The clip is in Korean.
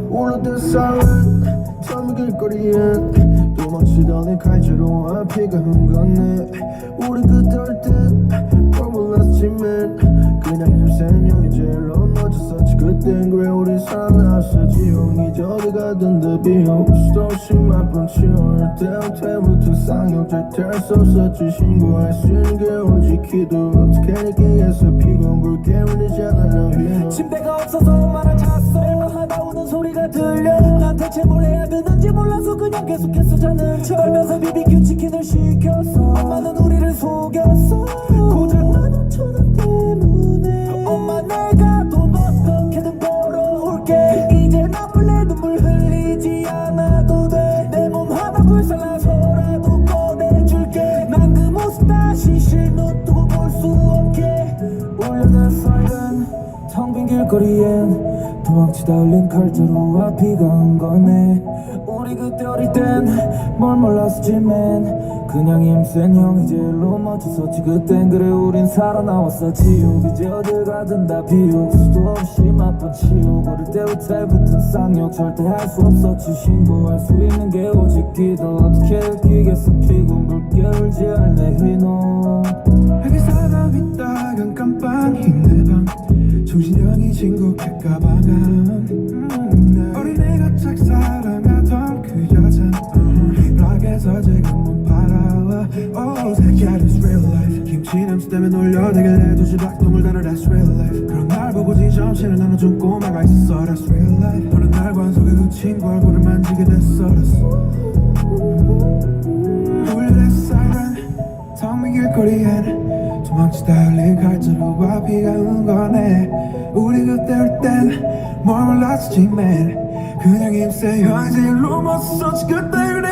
울었던 silent 처음 길거리엔 도망치던 내 칼자루 앞이가 흥건해 우리 그떨 땐뭘 몰랐지만 그냥 힘센 제일로 멋졌었지 그땐 그래 우리 살아났어 지옥이 저리 가던 더 비용 수도 없이 맛본 치울 때부터 쌍욕 절대 수 없었지 신고할 수 있는 게 오직 기도 어떻게 느끼겠어 피곤불 깨물리지 않아 침대가 없어서 엄마랑 잤어 하다 우는 소리가 들려 난 대체 뭘 해야 되는지 몰라서 그냥 계속해서 자는 척 떨면서 BBQ 치킨을 시켰어 엄마는 우리를 속였어 고작 15,000원 때문에 엄마 내가 돈 어떻게든 벌어올게 이제 나 몰래 눈물 흘리지 않아도 돼 내 몸 하나 불살라서라도 꺼내줄게 난 그 모습 다시 실눈 뜨고 볼 수 없게 울려댄 siren 텅 빈 길거리엔 도망치다 흘린 칼자루 앞이가 흥건해 우리 그때 어릴 땐 뭘 몰랐었지만 그냥 힘센 형이 제일로 멋졌었지 그땐 그래 우린 살아나왔어 지옥 이제 어딜 가든 다 비옥 수도 없이 맛본 치욕 어릴 때부터 붙은 쌍욕 절대 할 수 없었지 신고할 수 있는 게 오직 기도 어떻게 느끼겠어 피곤불 깨울지 않네 흰옷 여기 사람 있다간 깜빵 힘내 방 정신력이 진국할까 방안 어린애가 짝사랑하던 그 여자 락에서 지금 못 바라와 Oh 새끼야 that's real life 김치 냄새 때문에 놀려대길래 도시 박동을 달아 that's real life 그런 날 보고 지점실을 나눠준 꼬마가 있었어 that's real life 어느 날 관속에 그 친구 얼굴을 만지게 됐어 울려대 siren 텅 빈 길거리엔 도망치다 흘린 칼자루 앞이가 흥건해 우리 그때 올 땐 뭘 몰랐지만 그냥 힘세 형이 제일로 멋졌었지 그때 그래